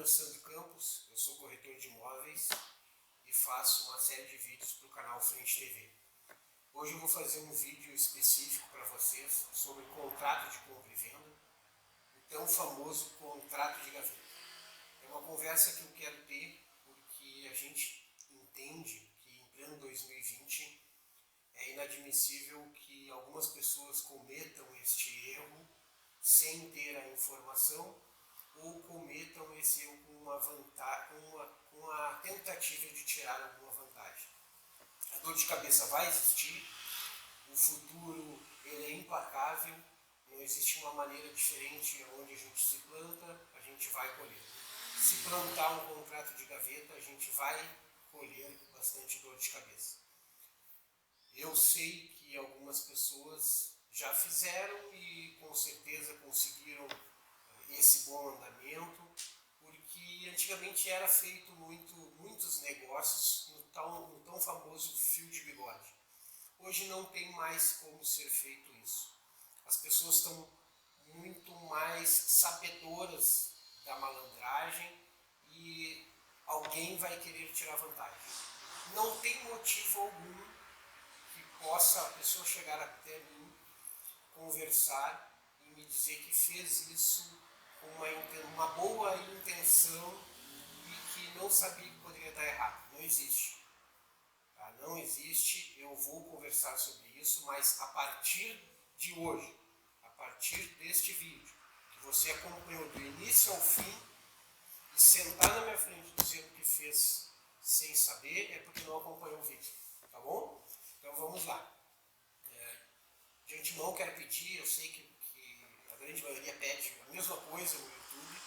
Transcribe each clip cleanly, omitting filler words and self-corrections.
é Sandro Campos, eu sou corretor de imóveis e faço uma série de vídeos para o canal Frente TV. Hoje eu vou fazer um vídeo específico para vocês sobre contrato de compra e venda, o tão famoso contrato de gaveta. É uma conversa que eu quero ter porque a gente entende que em pleno 2020 é inadmissível que algumas pessoas cometam este erro sem ter a informação ou cometam esse erro com a tentativa de tirar alguma vantagem. A dor de cabeça vai existir, o futuro ele é implacável, não existe uma maneira diferente onde a gente se planta, a gente vai colher. Se plantar um contrato de gaveta, a gente vai colher bastante dor de cabeça. Eu sei que algumas pessoas já fizeram e com certeza conseguiram esse bom andamento, porque antigamente era feito muitos negócios no tão famoso fio de bigode. Hoje não tem mais como ser feito isso. As pessoas estão muito mais sabedoras da malandragem e alguém vai querer tirar vantagem. Não tem motivo algum que possa a pessoa chegar até mim, conversar e me dizer que fez isso com uma boa intenção e que não sabia que poderia estar errado. Não existe. Tá? Não existe, eu vou conversar sobre isso, mas a partir de hoje, a partir deste vídeo, que você acompanhou do início ao fim e sentar na minha frente dizendo que fez sem saber, é porque não acompanhou o vídeo. Tá bom? Então vamos lá. De antemão quero pedir, eu sei que a grande maioria pede a mesma coisa no YouTube,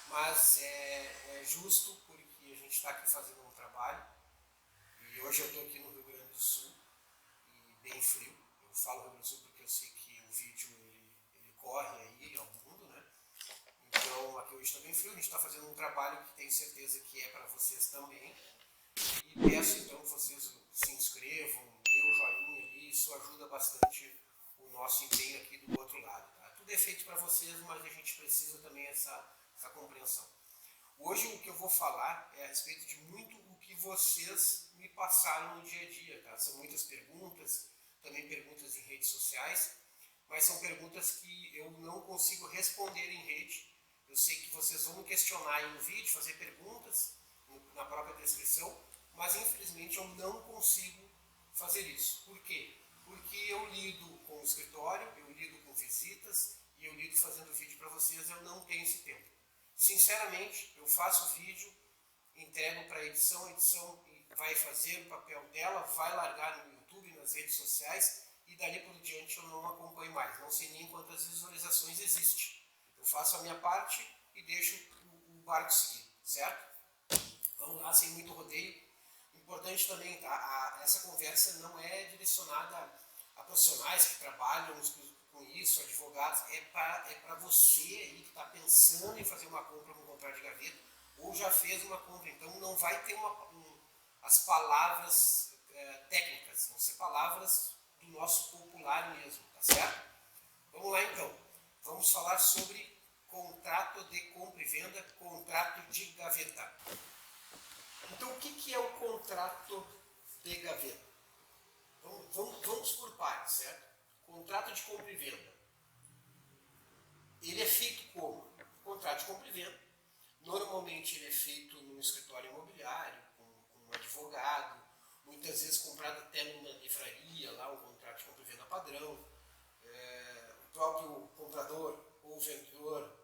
mas é justo porque a gente está aqui fazendo um trabalho e hoje eu estou aqui no Rio Grande do Sul e bem frio. Eu falo Rio Grande do Sul porque eu sei que o vídeo ele corre aí ao mundo, né? Então aqui hoje está bem frio, a gente está fazendo um trabalho que tenho certeza que é para vocês também e peço então que vocês se inscrevam, dê o joinha ali, isso ajuda bastante o nosso empenho aqui do outro lado. Tá? Tudo é feito para vocês, mas a gente precisa também essa compreensão. Hoje o que eu vou falar é a respeito de muito o que vocês me passaram no dia a dia. Tá? São muitas perguntas, também perguntas em redes sociais, mas são perguntas que eu não consigo responder em rede. Eu sei que vocês vão me questionar aí no vídeo, fazer perguntas na própria descrição, mas infelizmente eu não consigo fazer isso. Por quê? Porque eu lido com o escritório, eu lido com visitas e eu lido fazendo vídeo para vocês, eu não tenho esse tempo. Sinceramente, eu faço o vídeo, entrego para a edição vai fazer o papel dela, vai largar no YouTube, nas redes sociais e dali por diante eu não acompanho mais, não sei nem quantas visualizações existe. Eu faço a minha parte e deixo o barco seguir, certo? Vamos lá, sem muito rodeio. Importante também, tá? Essa conversa não é direcionada a profissionais que trabalham com isso, advogados, é para você aí que está pensando em fazer uma compra com contrato de gaveta ou já fez uma compra. Então não vai ter as palavras técnicas, vão ser palavras do nosso popular mesmo, tá certo? Vamos lá então, vamos falar sobre contrato de compra e venda, contrato de gaveta. Então, o que é o contrato de gaveta? Vamos por partes, certo? Contrato de compra e venda. Ele é feito como? Contrato de compra e venda. Normalmente ele é feito num escritório imobiliário, com um advogado, muitas vezes comprado até numa livraria, lá um contrato de compra e venda padrão. O próprio comprador ou vendedor,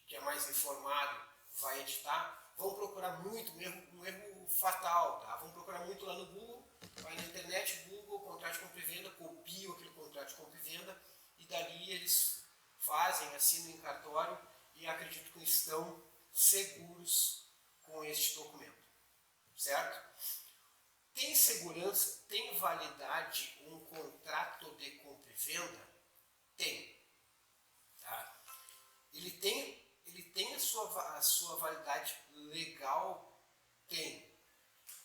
que é mais informado, vai editar. Vão procurar muito, um erro fatal, tá? Vão procurar muito lá no Google, vai na internet, Google, contrato de compra e venda, copiam aquele contrato de compra e venda e dali eles fazem, assinam em cartório e acredito que estão seguros com este documento, certo? Tem segurança, tem validade um contrato de compra e venda? Tem, tá? Ele tem a sua validade legal? Tem.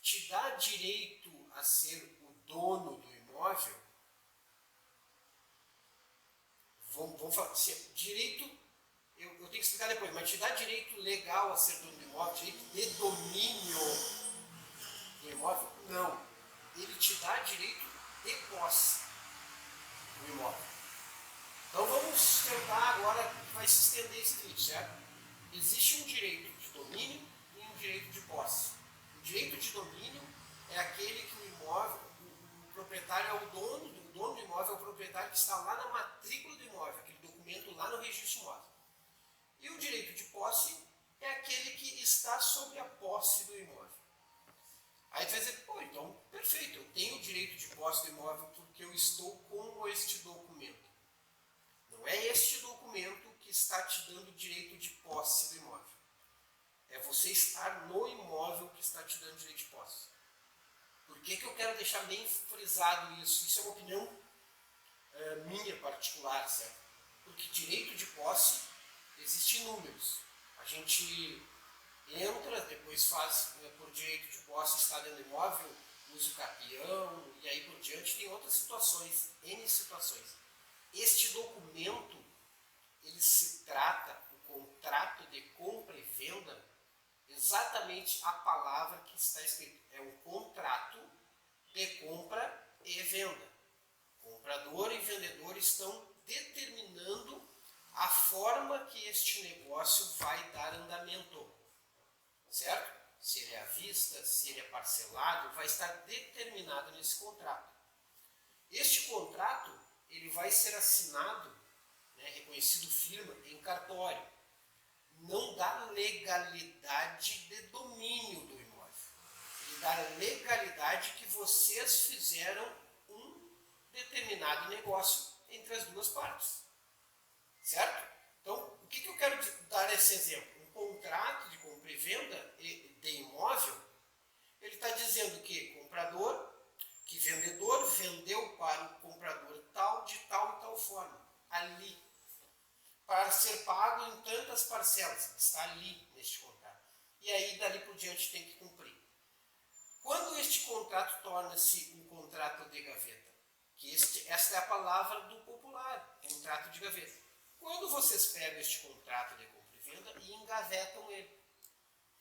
Te dá direito a ser o dono do imóvel? Vamos falar. Direito, eu tenho que explicar depois, mas te dá direito legal a ser dono do imóvel? imóvel, direito de domínio do imóvel? Não. Ele te dá direito de posse do imóvel. Então vamos tentar agora, vai se estender esse vídeo, certo? Existe um direito de domínio e um direito de posse. O direito de domínio é aquele que o imóvel, o proprietário é o dono do imóvel, é o proprietário que está lá na matrícula do imóvel, aquele documento lá no registro imóvel. E o direito de posse é aquele que está sobre a posse do imóvel. Aí tu vai dizer, pô, então perfeito, eu tenho o direito de posse do imóvel porque eu estou com este documento. Não é este documento que está te dando o direito de posse do imóvel. É você estar no imóvel que está te dando o direito de posse. Por que eu quero deixar bem frisado isso? Isso é uma opinião minha particular, certo? Porque direito de posse existe inúmeros. A gente entra, depois faz por direito de posse, está dentro do imóvel, usa o capião e aí por diante. Tem outras situações, N situações. Este documento, ele se trata, o contrato de compra e venda, exatamente a palavra que está escrito. É um contrato de compra e venda. Comprador e vendedor estão determinando a forma que este negócio vai dar andamento. Certo? Se ele é à vista, se ele é parcelado, vai estar determinado nesse contrato. Este contrato, ele vai ser assinado, né, reconhecido firma, em cartório. Não dá legalidade de domínio do imóvel. Ele dá legalidade que vocês fizeram um determinado negócio entre as duas partes. Certo? Então, o que eu quero dar esse exemplo? Um contrato de compra e venda de imóvel, ele está dizendo que que vendedor vendeu para o comprador tal, de tal e tal forma, ali, para ser pago em tantas parcelas, está ali neste contrato. E aí, dali por diante, tem que cumprir. Quando este contrato torna-se um contrato de gaveta, que esta é a palavra do popular, contrato de gaveta. Quando vocês pegam este contrato de compra e venda e engavetam ele,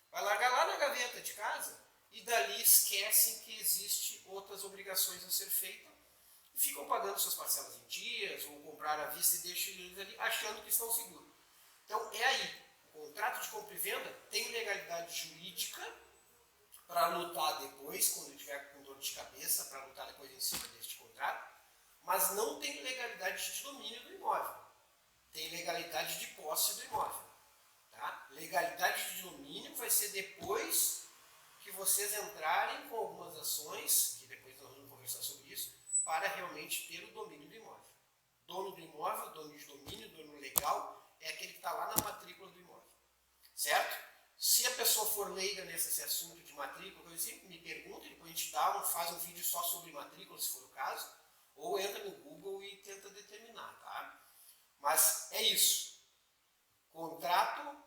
vai largar lá na gaveta de casa e dali esquecem que existem outras obrigações a ser feitas e ficam pagando suas parcelas em dias ou comprar à vista e deixam eles ali achando que estão seguros. Então é aí, o contrato de compra e venda tem legalidade jurídica para lutar depois, quando tiver com dor de cabeça, para lutar depois em cima deste contrato, mas não tem legalidade de domínio do imóvel. Tem legalidade de posse do imóvel. Tá? Legalidade de domínio vai ser depois que vocês entrarem com algumas ações, que depois nós vamos conversar sobre isso, para realmente ter o domínio do imóvel. Dono do imóvel, dono de domínio, dono legal, é aquele que está lá na matrícula do imóvel. Certo? Se a pessoa for leiga nesse assunto de matrícula, coisa assim, me pergunta, depois a gente faz um vídeo só sobre matrícula, se for o caso, ou entra no Google e tenta determinar, tá? Mas é isso. Contrato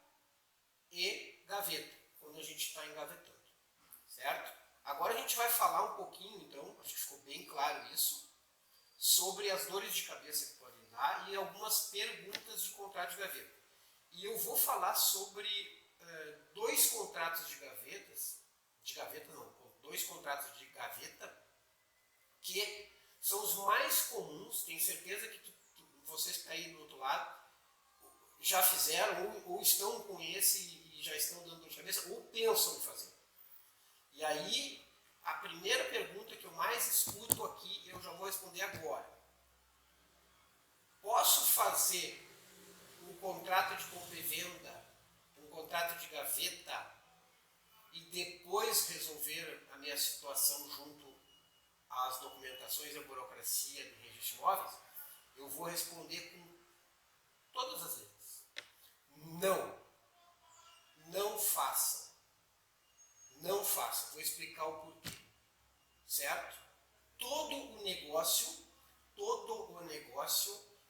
e gaveta, quando a gente está engavetando. Certo? Agora a gente vai falar um pouquinho, então, acho que ficou bem claro isso, sobre as dores de cabeça que podem dar e algumas perguntas de contrato de gaveta. E eu vou falar sobre dois contratos de dois contratos de gaveta, que são os mais comuns, tenho certeza que vocês que estão aí do outro lado já fizeram ou estão com esse e já estão dando dor de cabeça ou pensam em fazer. E aí, a primeira pergunta que eu mais escuto aqui, eu já vou responder agora. Posso fazer um contrato de compra e venda, um contrato de gaveta e depois resolver a minha situação junto às documentações e à burocracia do registro de imóveis? Eu vou responder com todas as letras. Não. Não façam. Não façam. Vou explicar o porquê. Certo? Todo o negócio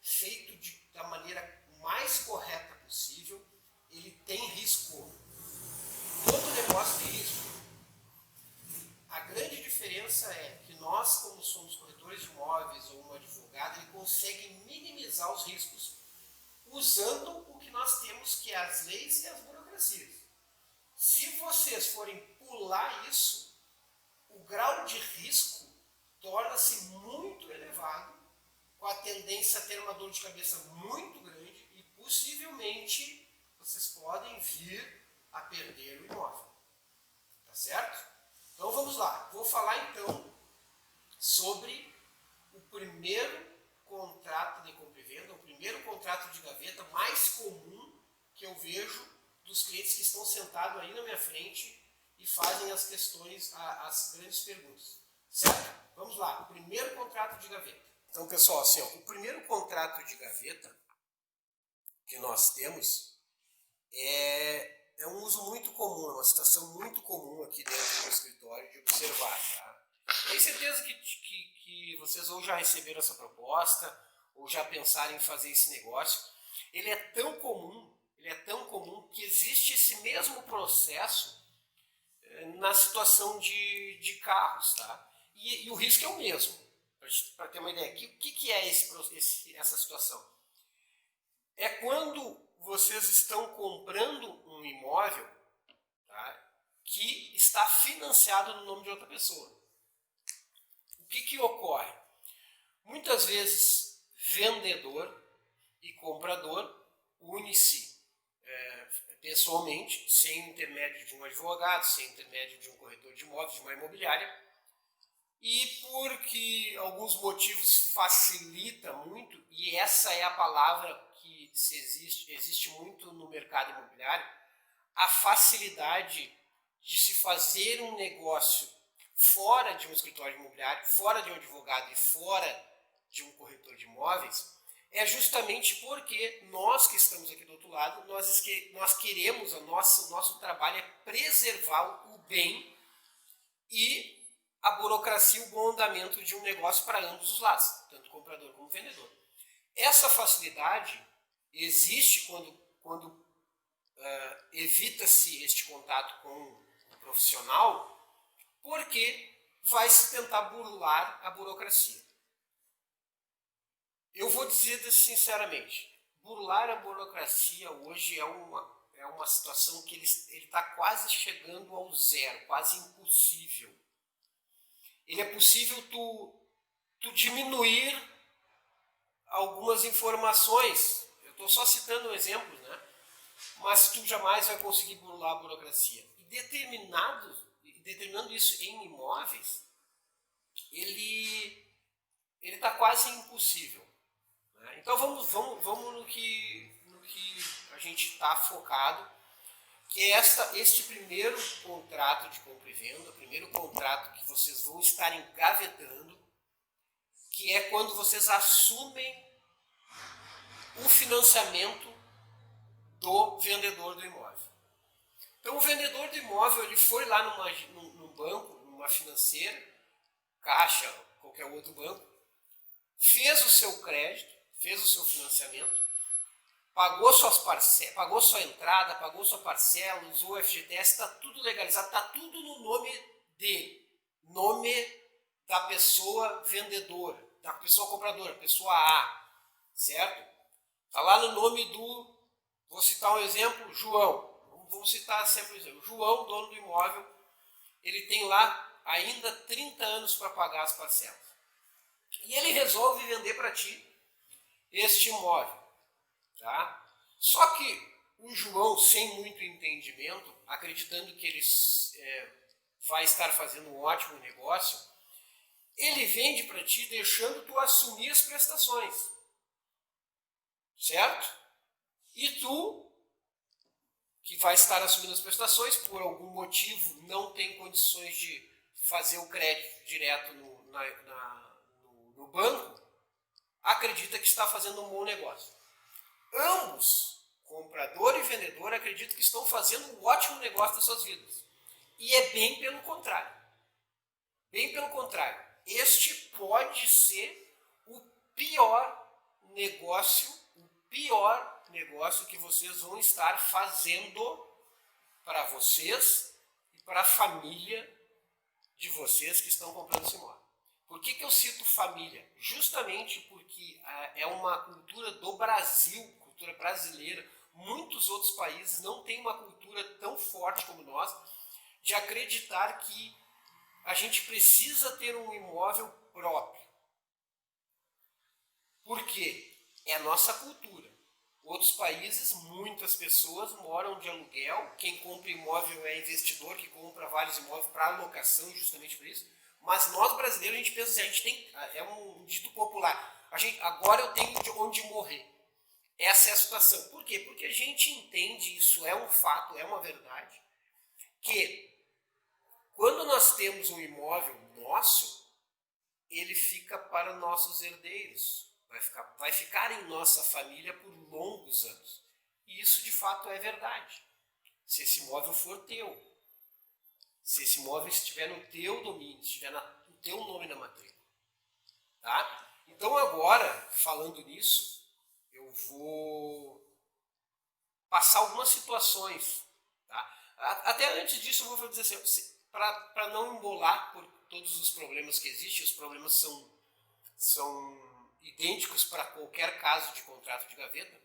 feito da maneira mais correta possível, ele tem risco. Todo negócio tem risco. A grande diferença é que nós, como somos corretores de imóveis ou um advogado, ele consegue minimizar os riscos usando o que nós temos, que é as leis e as burocracias. Se vocês forem pular isso, o grau de risco torna-se muito elevado, com a tendência a ter uma dor de cabeça muito grande e possivelmente vocês podem vir a perder o imóvel. Tá certo? Então vamos lá. Vou falar então sobre o primeiro contrato de compra e venda, o primeiro contrato de gaveta mais comum que eu vejo dos clientes que estão sentados aí na minha frente e fazem as questões, as grandes perguntas. Certo? Vamos lá. O primeiro contrato de gaveta. Então, pessoal, assim, ó, o primeiro contrato de gaveta que nós temos é um uso muito comum, é uma situação muito comum aqui dentro do escritório de observar. Tá? Tenho certeza que vocês ou já receberam essa proposta ou já pensaram em fazer esse negócio. Ele é tão comum que existe esse mesmo processo na situação de carros. Tá? E o risco é o mesmo. Para ter uma ideia, o que é essa situação? É quando vocês estão comprando um imóvel, tá, que está financiado no nome de outra pessoa. O que ocorre? Muitas vezes, vendedor e comprador unem-se pessoalmente, sem o intermédio de um advogado, sem o intermédio de um corretor de imóveis, de uma imobiliária, e porque alguns motivos facilita muito, e essa é a palavra que existe muito no mercado imobiliário, a facilidade de se fazer um negócio fora de um escritório imobiliário, fora de um advogado e fora de um corretor de imóveis, é justamente porque nós que estamos aqui do outro lado, nós queremos, o nosso trabalho é preservar o bem e a burocracia e o bom andamento de um negócio para ambos os lados, tanto comprador como vendedor. Essa facilidade existe quando evita-se este contato com o profissional, porque vai se tentar burlar a burocracia. Eu vou dizer sinceramente, burlar a burocracia hoje é uma situação que ele está quase chegando ao zero, quase impossível. Ele é possível tu diminuir algumas informações. Eu estou só citando exemplos, né? Mas tu jamais vai conseguir burlar a burocracia. E determinando isso em imóveis, ele está quase impossível. Né? Então vamos no que a gente está focado, que é este primeiro contrato de compra e venda, o primeiro contrato que vocês vão estar engavetando, que é quando vocês assumem o financiamento do vendedor do imóvel. Então o vendedor do imóvel ele foi lá num banco, numa financeira, Caixa, qualquer outro banco, fez o seu crédito, fez o seu financiamento, pagou suas parcelas, pagou sua entrada, pagou sua parcela, usou o FGTS, está tudo legalizado, está tudo no nome da pessoa vendedora, da pessoa compradora, pessoa A, certo? Está lá no nome vou citar um exemplo, João. Vamos citar sempre o exemplo. João, dono do imóvel, ele tem lá ainda 30 anos para pagar as parcelas. E ele resolve vender para ti este imóvel. Tá? Só que o João, sem muito entendimento, acreditando que ele vai estar fazendo um ótimo negócio, ele vende para ti deixando tu assumir as prestações. Certo? E tu, que vai estar assumindo as prestações, por algum motivo não tem condições de fazer o crédito direto no banco, acredita que está fazendo um bom negócio. Ambos, comprador e vendedor, acreditam que estão fazendo um ótimo negócio das suas vidas. E é bem pelo contrário. Bem pelo contrário. Este pode ser o pior negócio que vocês vão estar fazendo para vocês e para a família de vocês que estão comprando esse imóvel. Por que eu cito família? Justamente porque é uma cultura do Brasil, cultura brasileira. Muitos outros países não têm uma cultura cultura tão forte como nós, de acreditar que a gente precisa ter um imóvel próprio. Por quê? É a nossa cultura. Outros países, muitas pessoas moram de aluguel. Quem compra imóvel é investidor, que compra vários imóveis para alocação, justamente por isso. Mas nós brasileiros, a gente pensa assim, a gente tem, é um dito popular, agora eu tenho de onde morrer. Essa é a situação. Por quê? Porque a gente entende, isso é um fato, é uma verdade, que quando nós temos um imóvel nosso, ele fica para nossos herdeiros. Vai ficar em nossa família por longos anos. E isso de fato é verdade. Se esse imóvel for teu, se esse imóvel estiver no teu domínio, estiver no teu nome na matrícula. Tá? Então agora, falando nisso, eu vou passar algumas situações. Tá? Até antes disso eu vou dizer assim, para não embolar por todos os problemas que existem, os problemas são idênticos para qualquer caso de contrato de gaveta,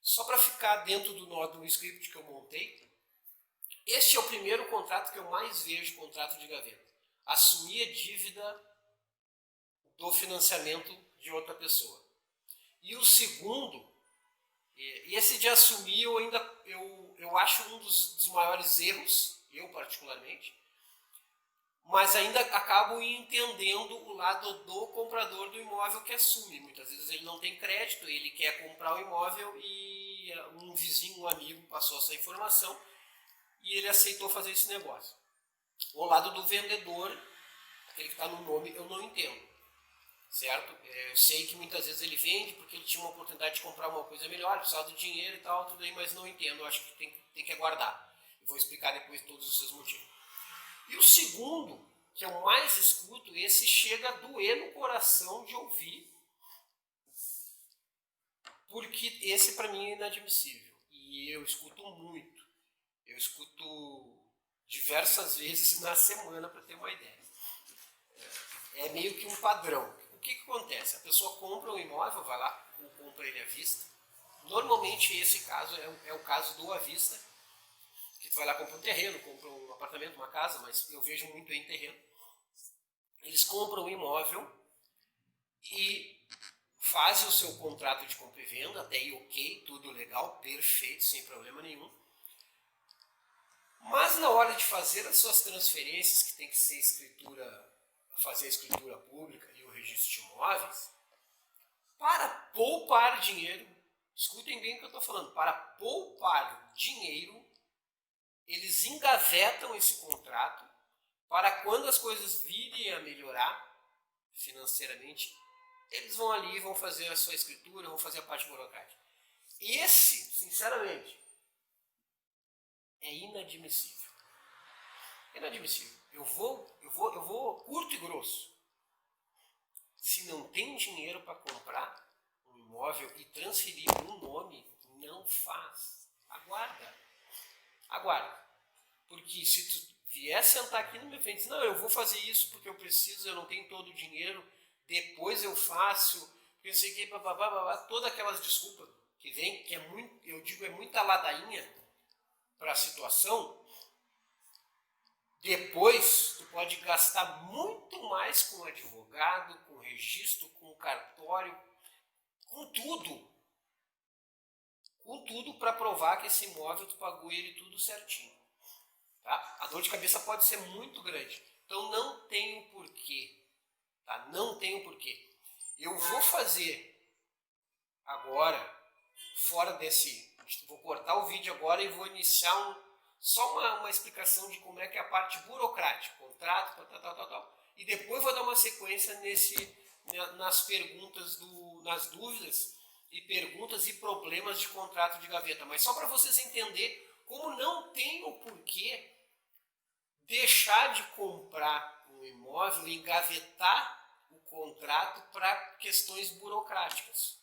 só para ficar dentro do script que eu montei, este é o primeiro contrato que eu mais vejo, contrato de gaveta. Assumir a dívida do financiamento de outra pessoa. E o segundo, esse de assumir eu acho um dos maiores erros, eu particularmente, mas ainda acabo entendendo o lado do comprador do imóvel que assume. Muitas vezes ele não tem crédito, ele quer comprar o imóvel e um vizinho, um amigo passou essa informação e ele aceitou fazer esse negócio. O lado do vendedor, aquele que está no nome, eu não entendo, certo? Eu sei que muitas vezes ele vende porque ele tinha uma oportunidade de comprar uma coisa melhor, precisava do dinheiro e tal, tudo aí, mas não entendo, eu acho que tem que aguardar. Eu vou explicar depois todos os seus motivos. E o segundo, que eu mais escuto, esse chega a doer no coração de ouvir, porque esse para mim é inadmissível. E eu escuto muito. Eu escuto diversas vezes na semana, para ter uma ideia. É meio que um padrão. O que acontece? A pessoa compra um imóvel, vai lá, ou compra ele à vista. Normalmente esse caso é o caso do à vista, que tu vai lá comprar um terreno, compra um apartamento, uma casa, mas eu vejo muito em terreno. Eles compram um imóvel e fazem o seu contrato de compra e venda, até aí ok, tudo legal, perfeito, sem problema nenhum. Mas na hora de fazer as suas transferências, que tem que ser fazer a escritura pública e o registro de imóveis, para poupar dinheiro, escutem bem o que eu estou falando, para poupar dinheiro, eles engavetam esse contrato para quando as coisas virem a melhorar financeiramente, eles vão ali, vão fazer a sua escritura, vão fazer a parte burocrática. Esse, sinceramente, é inadmissível. Inadmissível. Eu vou curto e grosso. Se não tem dinheiro para comprar um imóvel e transferir um nome, não faz. Aguarda. Aguarda. Porque se tu vier sentar aqui no meu frente e dizer, não, eu vou fazer isso porque eu preciso, eu não tenho todo o dinheiro, depois eu faço, pensei que todas aquelas desculpas que vem, que é muito, eu digo, é muita ladainha para a situação, depois tu pode gastar muito mais com advogado, com registro, com cartório, com tudo para provar que esse imóvel tu pagou ele tudo certinho. Tá? A dor de cabeça pode ser muito grande, então não tem o porquê. Tá? Não tem o porquê. Eu vou fazer agora, fora desse, vou cortar o vídeo agora e vou iniciar só uma explicação de como é que é a parte burocrática, contrato, tal. E depois vou dar uma sequência nas perguntas, nas dúvidas e perguntas e problemas de contrato de gaveta. Mas só para vocês entenderem como não tem o porquê deixar de comprar um imóvel e engavetar o contrato para questões burocráticas.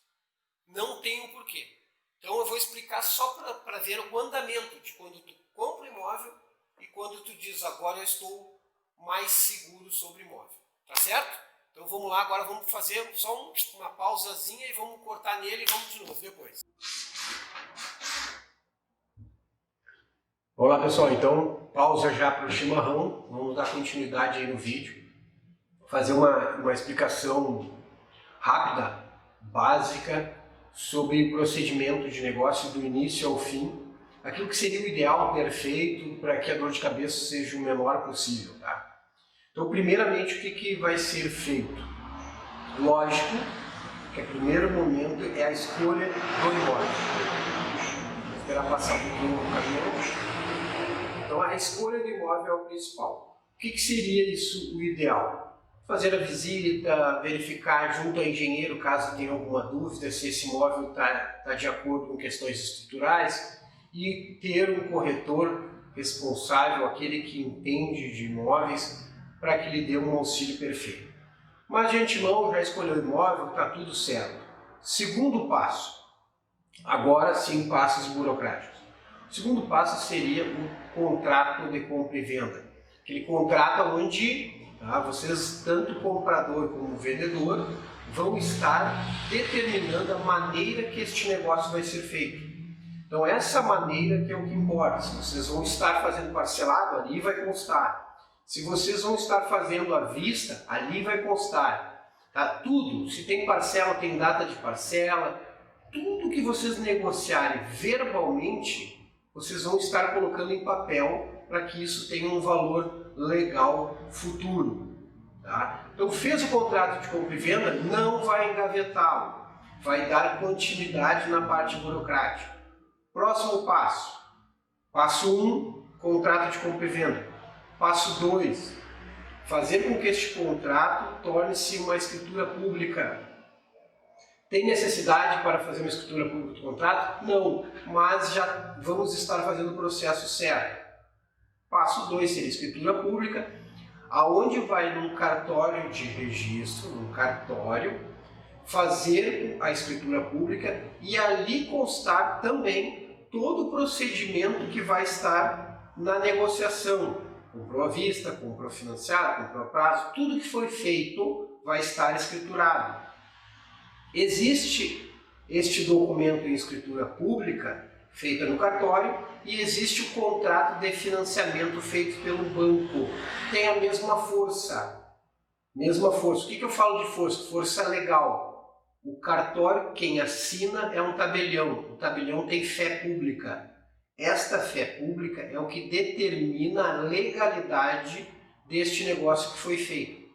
Não tem o porquê. Então eu vou explicar só para ver o andamento de quando tu compra o imóvel e quando tu diz agora eu estou mais seguro sobre o imóvel. Tá certo? Então vamos lá, agora vamos fazer só uma pausazinha e vamos cortar nele e vamos de novo depois. Olá pessoal, então pausa já para o chimarrão, vamos dar continuidade aí no vídeo, fazer uma explicação rápida, básica, sobre procedimento de negócio do início ao fim, aquilo que seria o ideal, perfeito, para que a dor de cabeça seja o menor possível. Tá? Então primeiramente o que vai ser feito? Lógico que o primeiro momento é a escolha do imóvel. Vou esperar passar um pouquinho no caminhão. Então a escolha do imóvel é o principal. O que seria isso o ideal? Fazer a visita, verificar junto ao engenheiro caso tenha alguma dúvida se esse imóvel está de acordo com questões estruturais e ter um corretor responsável, aquele que entende de imóveis, para que lhe dê um auxílio perfeito. Mas de antemão já escolheu o imóvel, está tudo certo. Segundo passo, agora sim passos burocráticos. O segundo passo seria o contrato de compra e venda. Aquele contrato onde vocês, tanto o comprador como o vendedor, vão estar determinando a maneira que este negócio vai ser feito. Então essa maneira que é o que importa. Se vocês vão estar fazendo parcelado, ali vai constar. Se vocês vão estar fazendo à vista, ali vai constar. Tá? Tudo, se tem parcela, tem data de parcela, tudo que vocês negociarem verbalmente, vocês vão estar colocando em papel para que isso tenha um valor legal futuro. Tá? Então fez o contrato de compra e venda, não vai engavetá-lo, vai dar continuidade na parte burocrática. Próximo passo. Passo 1, contrato de compra e venda. Passo 2, fazer com que este contrato torne-se uma escritura pública. Tem necessidade para fazer uma escritura pública do contrato? Não, mas já vamos estar fazendo o processo certo. Passo 2 seria escritura pública, aonde vai num cartório de registro, num cartório, fazer a escritura pública e ali constar também todo o procedimento que vai estar na negociação. Comprou à vista, comprou financiado, comprou a prazo, tudo que foi feito vai estar escriturado. Existe este documento em escritura pública, feita no cartório, e existe o contrato de financiamento feito pelo banco. Tem a mesma força. Mesma força. O que eu falo de força? Força legal. O cartório, quem assina é um tabelião. O tabelião tem fé pública. Esta fé pública é o que determina a legalidade deste negócio que foi feito.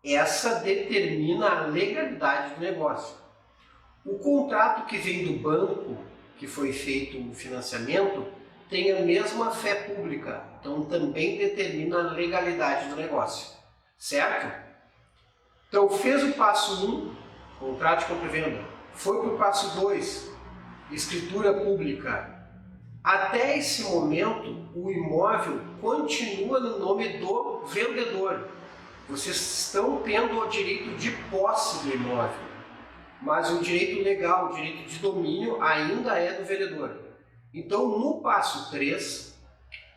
Essa determina a legalidade do negócio. O contrato que vem do banco, que foi feito o financiamento, tem a mesma fé pública, então também determina a legalidade do negócio, certo? Então fez o passo 1, contrato de compra e venda, foi para o passo 2, escritura pública. Até esse momento, o imóvel continua no nome do vendedor. Vocês estão tendo o direito de posse do imóvel, mas o direito legal, o direito de domínio ainda é do vendedor. Então, no passo 3,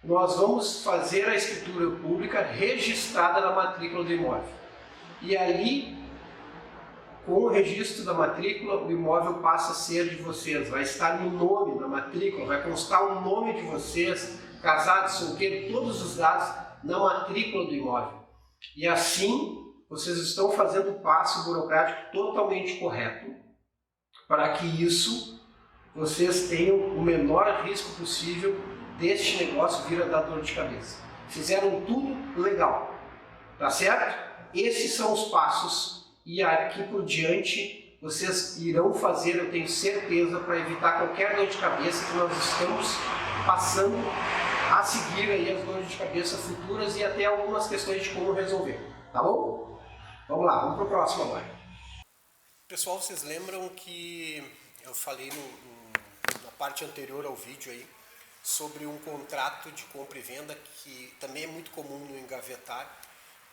nós vamos fazer a escritura pública registrada na matrícula do imóvel. E ali, com o registro da matrícula, o imóvel passa a ser de vocês, vai estar no nome da matrícula, vai constar o nome de vocês, casados, solteiros, todos os dados na matrícula do imóvel. E assim, vocês estão fazendo o passo burocrático totalmente correto, para que isso, vocês tenham o menor risco possível deste negócio vir a dar dor de cabeça. Fizeram tudo legal, tá certo? Esses são os passos e aqui por diante vocês irão fazer, eu tenho certeza, para evitar qualquer dor de cabeça que nós estamos passando a seguir aí as dores de cabeça futuras e até algumas questões de como resolver, tá bom? Vamos lá, vamos para o próximo agora. Pessoal, vocês lembram que eu falei na parte anterior ao vídeo aí sobre um contrato de compra e venda que também é muito comum no engavetar,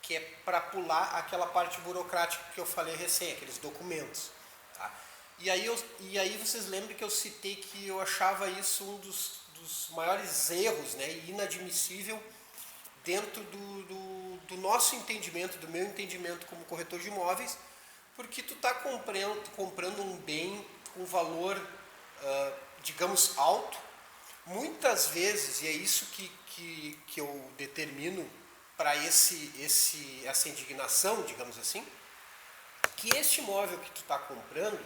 que é para pular aquela parte burocrática que eu falei recém, aqueles documentos. Tá? E aí vocês lembram que eu citei que eu achava isso um dos maiores erros, né, inadmissível dentro do nosso entendimento, do meu entendimento como corretor de imóveis, porque tu está comprando um bem com valor, digamos, alto, Muitas vezes, e é isso que eu determino para essa indignação, digamos assim, que este imóvel que tu está comprando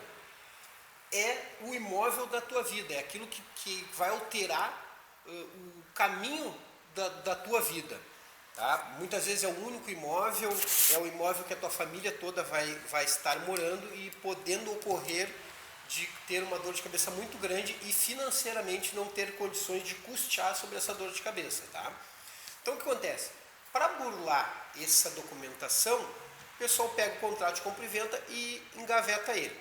é o imóvel da tua vida, é aquilo que vai alterar o caminho da tua vida. Tá? Muitas vezes é o único imóvel, é o imóvel que a tua família toda vai estar morando e podendo ocorrer de ter uma dor de cabeça muito grande e financeiramente não ter condições de custear sobre essa dor de cabeça. Tá? Então o que acontece? Para burlar essa documentação, o pessoal pega o contrato de compra e venda e engaveta ele.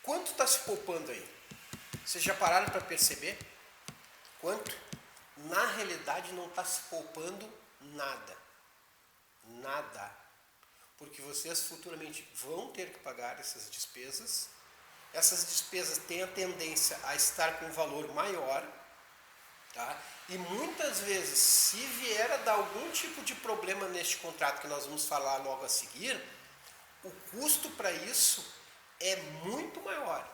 Quanto está se poupando aí? Vocês já pararam para perceber? Quanto? Na realidade não está se poupando nada. Nada. Porque vocês futuramente vão ter que pagar essas despesas. Essas despesas têm a tendência a estar com um valor maior. Tá? E muitas vezes, se vier a dar algum tipo de problema neste contrato que nós vamos falar logo a seguir, o custo para isso é muito maior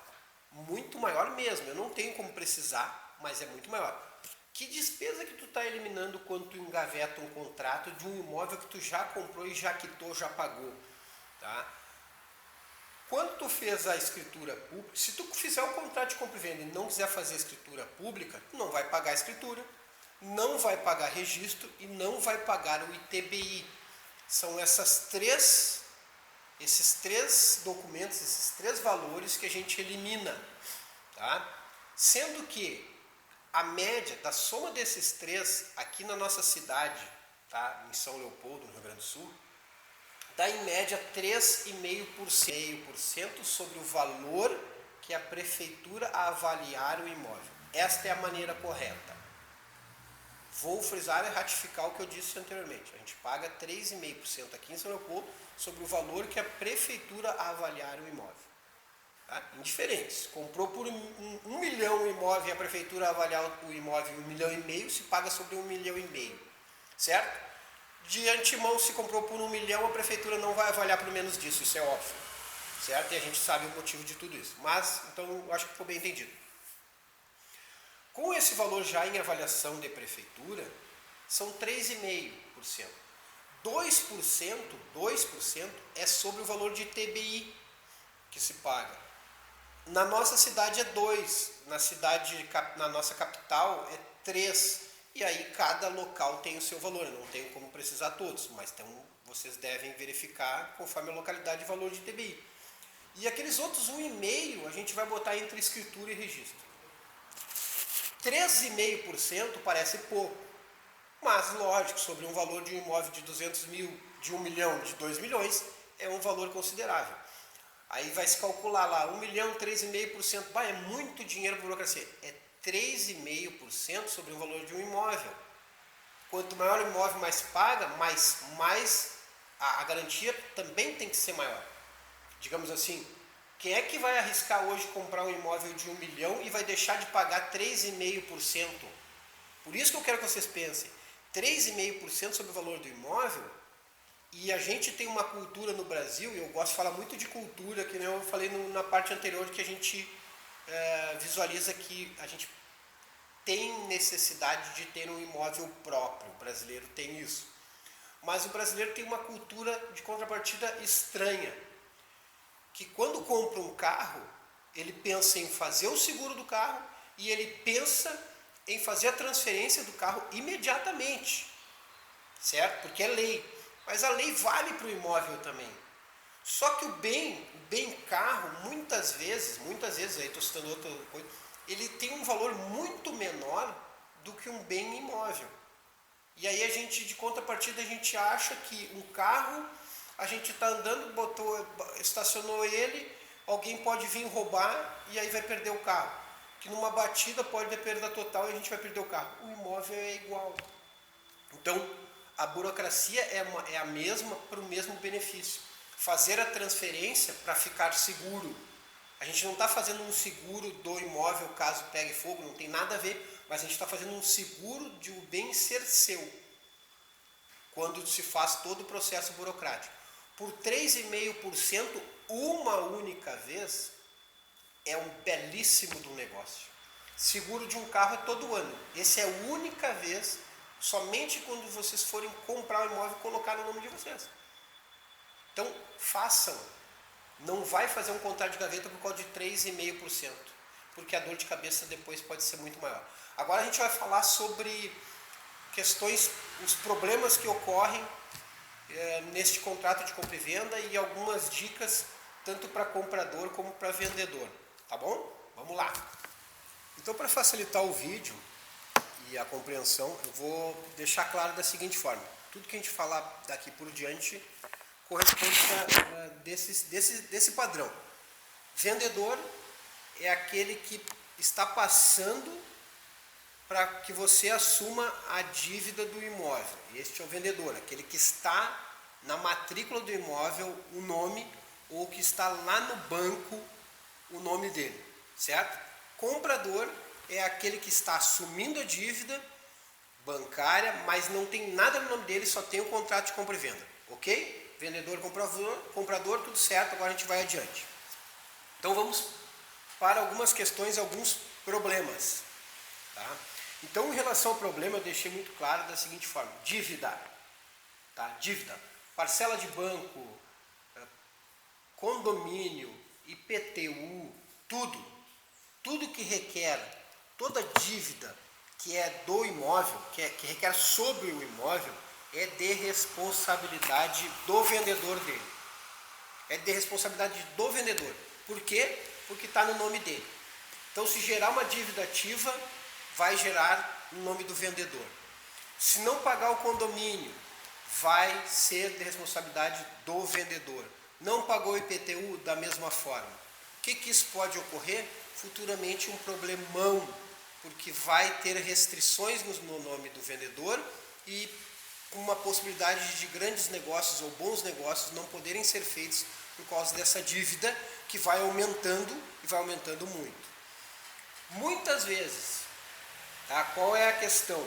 mesmo. Eu não tenho como precisar, mas é muito maior. Que despesa que tu está eliminando quando tu engaveta um contrato de um imóvel que tu já comprou e já quitou, já pagou? Tá? Quando tu fez a escritura pública, se tu fizer o contrato de compra e venda e não quiser fazer a escritura pública, tu não vai pagar a escritura, não vai pagar registro e não vai pagar o ITBI. São esses três documentos, esses três valores que a gente elimina. Tá? Sendo que a média da soma desses três aqui na nossa cidade, tá? Em São Leopoldo, no Rio Grande do Sul, dá em média 3,5% sobre o valor que a prefeitura avaliar o imóvel. Esta é a maneira correta. Vou frisar e ratificar o que eu disse anteriormente. A gente paga 3,5% aqui em São Leopoldo sobre o valor que a prefeitura avaliar o imóvel. Tá? Indiferentes. Comprou por 1 milhão o imóvel e a prefeitura avaliar o imóvel em 1,5 milhão, se paga sobre 1,5 milhão. Certo? De antemão, se comprou por 1 milhão, a prefeitura não vai avaliar por menos disso, isso é óbvio. Certo? E a gente sabe o motivo de tudo isso. Mas, então, eu acho que ficou bem entendido. Com esse valor já em avaliação de prefeitura, são 3,5%. 2% é sobre o valor de ITBI que se paga. Na nossa cidade é 2%, na nossa capital é 3%. E aí cada local tem o seu valor, eu não tenho como precisar todos, mas então vocês devem verificar conforme a localidade o valor de ITBI. E aqueles outros 1,5% a gente vai botar entre escritura e registro. 3,5% parece pouco, mas lógico, sobre um valor de um imóvel de 200 mil, de 1 milhão, de 2 milhões, é um valor considerável. Aí vai se calcular lá, 1 milhão, 3,5%, é muito dinheiro para burocracia. É 3,5% sobre o valor de um imóvel. Quanto maior o imóvel mais paga, mais a garantia também tem que ser maior. Digamos assim, quem é que vai arriscar hoje comprar um imóvel de 1 milhão e vai deixar de pagar 3,5%? Por isso que eu quero que vocês pensem, 3,5% sobre o valor do imóvel, e a gente tem uma cultura no Brasil, e eu gosto de falar muito de cultura, que eu falei na parte anterior, que a gente visualiza que a gente tem necessidade de ter um imóvel próprio. O brasileiro tem isso. Mas o brasileiro tem uma cultura de contrapartida estranha, que quando compra um carro, ele pensa em fazer o seguro do carro e ele pensa em fazer a transferência do carro imediatamente, certo? Porque é lei. Mas a lei vale para o imóvel também. Só que o bem carro, muitas vezes, aí estou citando outra coisa, ele tem um valor muito menor do que um bem imóvel. E aí de contrapartida, a gente acha que um carro, a gente está andando, estacionou ele, alguém pode vir roubar e aí vai perder o carro. Que numa batida pode ter perda total e a gente vai perder o carro. O imóvel é igual. Então, a burocracia é a mesma para o mesmo benefício. Fazer a transferência para ficar seguro. A gente não está fazendo um seguro do imóvel caso pegue fogo, não tem nada a ver, mas a gente está fazendo um seguro de o bem ser seu, quando se faz todo o processo burocrático. Por 3,5%, uma única vez, é um belíssimo do negócio. Seguro de um carro é todo ano. Essa é a única vez, somente quando vocês forem comprar o imóvel, colocar no nome de vocês. Então, façam. Não vai fazer um contrato de gaveta por causa de 3,5%, porque a dor de cabeça depois pode ser muito maior. Agora a gente vai falar sobre questões, os problemas que ocorrem neste contrato de compra e venda e algumas dicas tanto para comprador como para vendedor, tá bom? Vamos lá. Então, para facilitar o vídeo e a compreensão, eu vou deixar claro da seguinte forma: tudo que a gente falar daqui por diante corresponde a desse padrão. Vendedor é aquele que está passando para que você assuma a dívida do imóvel. Este é o vendedor, aquele que está na matrícula do imóvel o nome, ou que está lá no banco o nome dele, certo? Comprador é aquele que está assumindo a dívida bancária, mas não tem nada no nome dele, só tem o contrato de compra e venda, ok? Vendedor, comprador, tudo certo, agora a gente vai adiante. Então vamos para algumas questões, alguns problemas, tá? Então, em relação ao problema, eu deixei muito claro da seguinte forma: dívida, tá? Dívida, parcela de banco, condomínio, IPTU, tudo que requer, toda dívida que é do imóvel, que requer sobre o imóvel, é de responsabilidade do vendedor dele. É de responsabilidade do vendedor. Por quê? Porque está no nome dele. Então, se gerar uma dívida ativa, vai gerar no nome do vendedor. Se não pagar o condomínio, vai ser de responsabilidade do vendedor. Não pagou o IPTU, da mesma forma. O que isso pode ocorrer? Futuramente um problemão, porque vai ter restrições no nome do vendedor e uma possibilidade de grandes negócios ou bons negócios não poderem ser feitos por causa dessa dívida que vai aumentando e vai aumentando muito. Muitas vezes, tá? Qual é a questão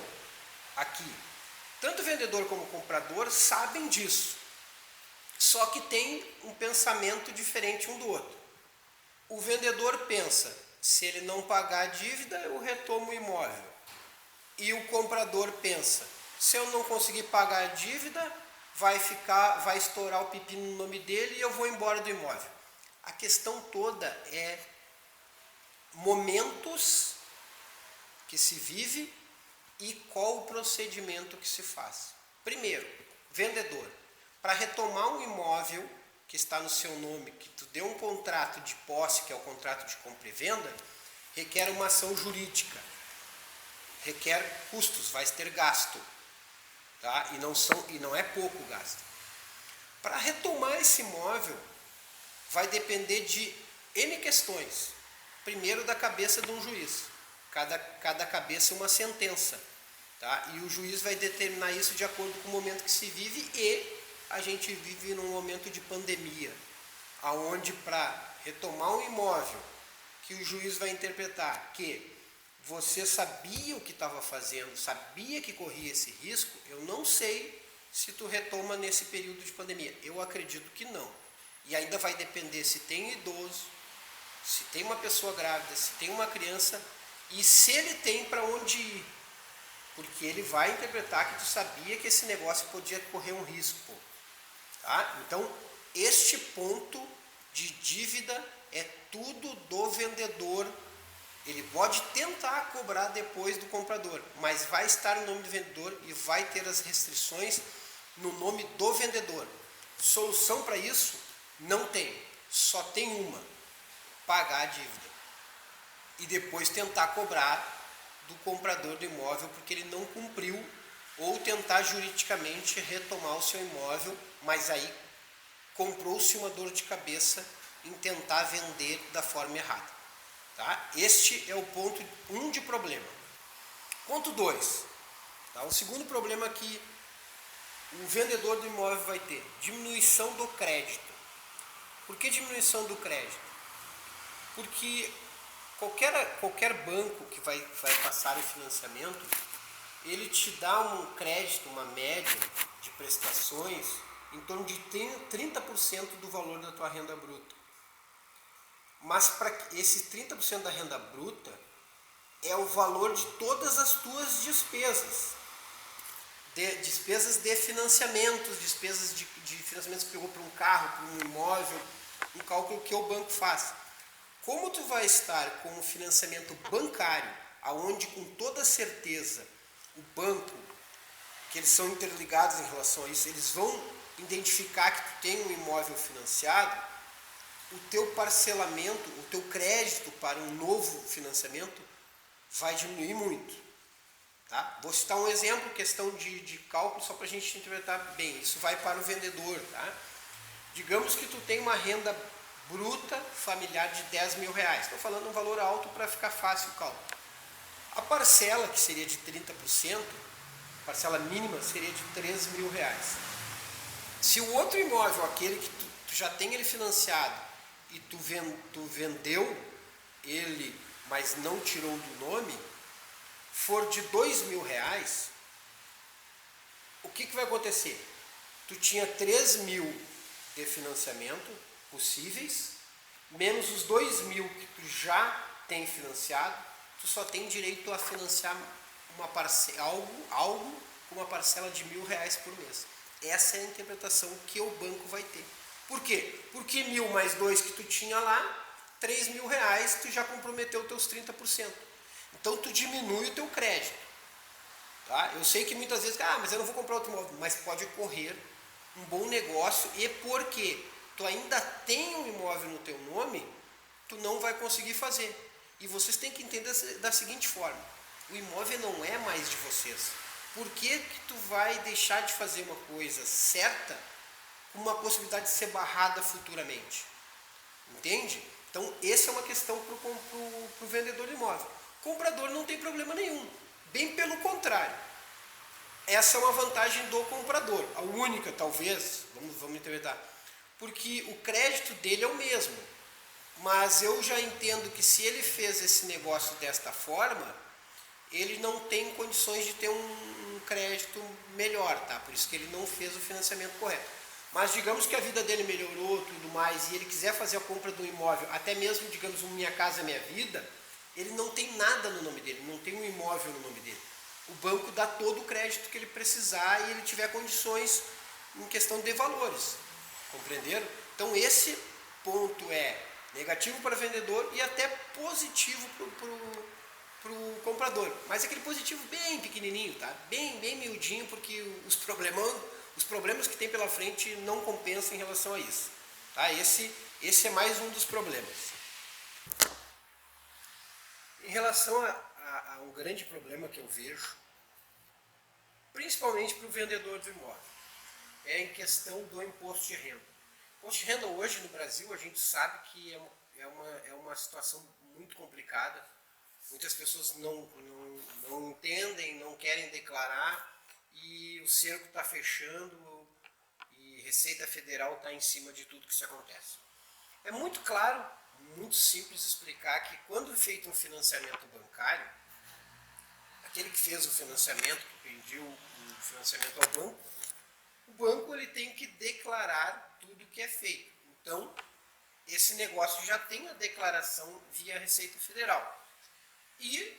aqui? Tanto o vendedor como o comprador sabem disso, só que tem um pensamento diferente um do outro. O vendedor pensa: se ele não pagar a dívida, eu retomo o imóvel. E o comprador pensa: se eu não conseguir pagar a dívida, vai estourar o pepino no nome dele e eu vou embora do imóvel. A questão toda é momentos que se vive e qual o procedimento que se faz. Primeiro, vendedor, para retomar um imóvel que está no seu nome, que tu deu um contrato de posse, que é o contrato de compra e venda, requer uma ação jurídica, requer custos, vai ter gasto, tá? E não é pouco gasto. Para retomar esse imóvel, vai depender de N questões. Primeiro, da cabeça de um juiz. Cada cabeça é uma sentença, tá? E o juiz vai determinar isso de acordo com o momento que se vive, e a gente vive num momento de pandemia, aonde para retomar um imóvel, que o juiz vai interpretar que você sabia o que estava fazendo, sabia que corria esse risco, eu não sei se tu retoma nesse período de pandemia. Eu acredito que não. E ainda vai depender se tem um idoso, se tem uma pessoa grávida, se tem uma criança e se ele tem para onde ir. Porque ele vai interpretar que tu sabia que esse negócio podia correr um risco. Tá? Então, este ponto de dívida é tudo do vendedor. Ele pode tentar cobrar depois do comprador, mas vai estar no nome do vendedor e vai ter as restrições no nome do vendedor. Solução para isso? Não tem. Só tem uma: pagar a dívida. E depois tentar cobrar do comprador do imóvel porque ele não cumpriu, ou tentar juridicamente retomar o seu imóvel, mas aí comprou-se uma dor de cabeça em tentar vender da forma errada. Tá? Este é o ponto 1 de problema. Ponto 2. Tá? O segundo problema que o vendedor do imóvel vai ter: diminuição do crédito. Por que diminuição do crédito? Porque qualquer banco que vai passar o financiamento, ele te dá um crédito, uma média de prestações em torno de 30% do valor da tua renda bruta. Mas para esse 30% da renda bruta é o valor de todas as tuas despesas. Despesas de financiamentos, despesas de financiamentos que pegou para um carro, para um imóvel, um cálculo que o banco faz. Como tu vai estar com um financiamento bancário, aonde com toda certeza o banco, que eles são interligados em relação a isso, eles vão identificar que tu tem um imóvel financiado, o teu parcelamento, o teu crédito para um novo financiamento vai diminuir muito. Tá? Vou citar um exemplo, questão de cálculo, só para a gente interpretar bem. Isso vai para o vendedor. Tá? Digamos que tu tem uma renda bruta familiar de 10 mil reais. Estou falando um valor alto para ficar fácil o cálculo. A parcela, que seria de 30%, parcela mínima, seria de 3 mil reais. Se o outro imóvel, aquele que tu já tem ele financiado, e tu vendeu ele, mas não tirou do nome, for de 2 mil reais, o que vai acontecer? Tu tinha 3 mil de financiamento possíveis, menos os 2 mil que tu já tem financiado, tu só tem direito a financiar algo com uma parcela de R$1.000 por mês. Essa é a interpretação que o banco vai ter. Por quê? Porque 1.000 mais 2 que tu tinha lá, 3 mil reais, tu já comprometeu os teus 30%. Então tu diminui o teu crédito. Tá? Eu sei que muitas vezes, mas eu não vou comprar outro imóvel, mas pode ocorrer um bom negócio, e porque tu ainda tem um imóvel no teu nome, tu não vai conseguir fazer. E vocês têm que entender da seguinte forma: o imóvel não é mais de vocês. Por que tu vai deixar de fazer uma coisa certa com uma possibilidade de ser barrada futuramente? Entende? Então, essa é uma questão para o vendedor de imóvel. Comprador não tem problema nenhum. Bem pelo contrário. Essa é uma vantagem do comprador. A única, talvez, vamos interpretar. Porque o crédito dele é o mesmo. Mas eu já entendo que se ele fez esse negócio desta forma, ele não tem condições de ter um crédito melhor, tá? Por isso que ele não fez o financiamento correto. Mas digamos que a vida dele melhorou, tudo mais, e ele quiser fazer a compra do imóvel, até mesmo, digamos, um Minha Casa Minha Vida, ele não tem nada no nome dele, não tem um imóvel no nome dele. O banco dá todo o crédito que ele precisar e ele tiver condições em questão de valores. Compreenderam? Então esse ponto é negativo para o vendedor e até positivo para o comprador. Mas aquele positivo bem pequenininho, tá? Bem miudinho, porque os problemas que tem pela frente não compensam em relação a isso. Tá? Esse é mais um dos problemas. Em relação a um grande problema que eu vejo, principalmente para o vendedor do imóvel, é em questão do imposto de renda. O imposto de renda hoje no Brasil, a gente sabe que é uma situação muito complicada. Muitas pessoas não entendem, não querem declarar, e o cerco está fechando e Receita Federal está em cima de tudo que isso acontece. É muito claro, muito simples explicar que quando é feito um financiamento bancário, aquele que fez o financiamento, que pediu o financiamento ao banco, o banco ele tem que declarar tudo que é feito. Então, esse negócio já tem a declaração via Receita Federal. E,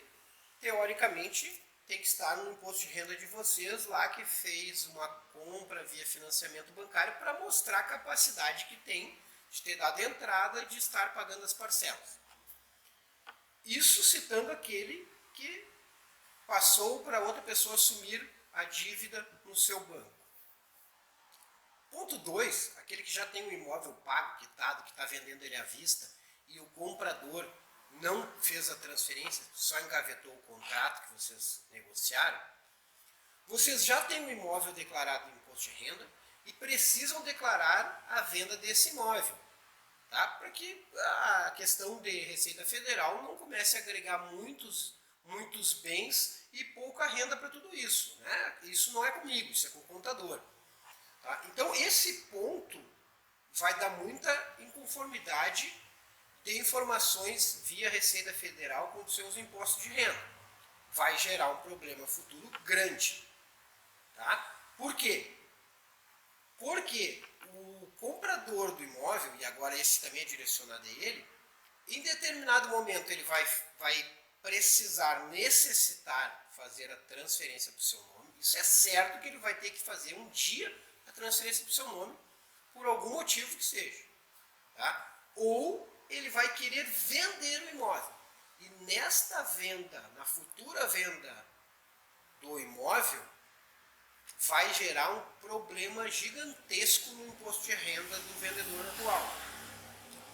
teoricamente, tem que estar no imposto de renda de vocês lá que fez uma compra via financiamento bancário para mostrar a capacidade que tem de ter dado entrada e de estar pagando as parcelas. Isso citando aquele que passou para outra pessoa assumir a dívida no seu banco. Ponto 2, aquele que já tem um imóvel pago, quitado, que está vendendo ele à vista, e o comprador não fez a transferência, só engavetou o contrato que vocês negociaram, vocês já têm um imóvel declarado no imposto de renda e precisam declarar a venda desse imóvel, tá? Para que a questão de Receita Federal não comece a agregar muitos bens e pouca renda para tudo isso, né? Isso não é comigo, isso é com o contador. Tá? Então esse ponto vai dar muita inconformidade de informações via Receita Federal com os seus impostos de renda. Vai gerar um problema futuro grande. Tá? Por quê? Porque o comprador do imóvel, e agora esse também é direcionado a ele, em determinado momento ele vai necessitar fazer a transferência para o seu nome, isso é certo que ele vai ter que fazer um dia a transferência para o seu nome, por algum motivo que seja. Tá? Ou ele vai querer vender o imóvel. E nesta venda, na futura venda do imóvel, vai gerar um problema gigantesco no imposto de renda do vendedor atual.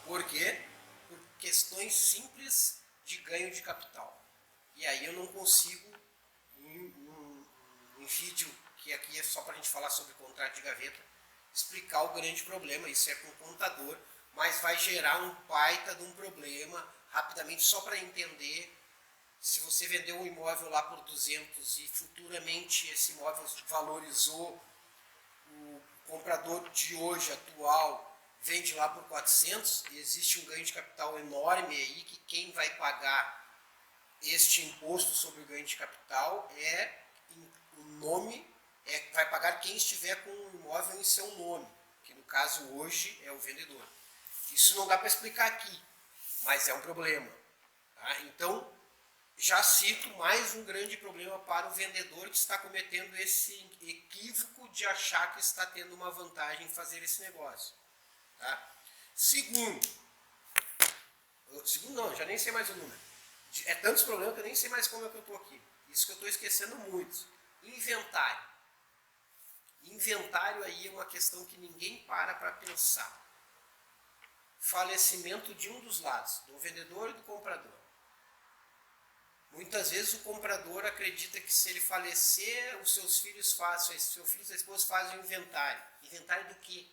Por quê? Por questões simples de ganho de capital. E aí eu não consigo, em vídeo, que aqui é só para a gente falar sobre contrato de gaveta, explicar o grande problema. Isso é com o contador, mas vai gerar um baita de um problema, rapidamente, só para entender. Se você vendeu um imóvel lá por 200 e futuramente esse imóvel valorizou, o comprador de hoje, atual, vende lá por 400, e existe um ganho de capital enorme aí, que quem vai pagar este imposto sobre o ganho de capital vai pagar quem estiver com o imóvel em seu nome, que no caso hoje é o vendedor. Isso não dá para explicar aqui, mas é um problema. Tá? Então, já cito mais um grande problema para o vendedor que está cometendo esse equívoco de achar que está tendo uma vantagem em fazer esse negócio. Tá? Segundo não, já nem sei mais o número. É tantos problemas que eu nem sei mais como é que eu estou aqui. Isso que eu estou esquecendo muito. Inventário. Inventário aí é uma questão que ninguém para pensar. Falecimento de um dos lados, do vendedor e do comprador. Muitas vezes o comprador acredita que se ele falecer, os seus filhos fazem, seu filho e sua esposa fazem um inventário. Inventário do quê?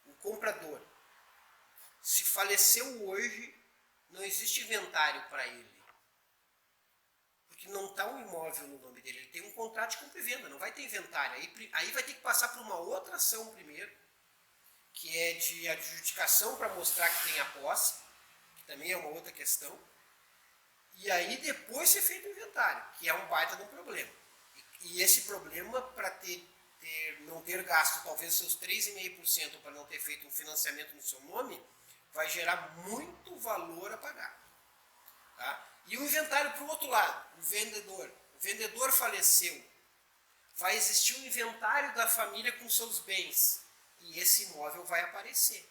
O comprador. Se faleceu hoje, não existe inventário para ele. Porque não está um imóvel no nome dele. Ele tem um contrato de compra e venda, não vai ter inventário. Aí vai ter que passar por uma outra ação primeiro, que é de adjudicação para mostrar que tem a posse, que também é uma outra questão. E aí depois ser feito o inventário, que é um baita de um problema. E esse problema, para não ter gasto talvez seus 3,5% para não ter feito um financiamento no seu nome, vai gerar muito valor a pagar. Tá? E o inventário para o outro lado, o vendedor. O vendedor faleceu. Vai existir um inventário da família com seus bens. E esse imóvel vai aparecer.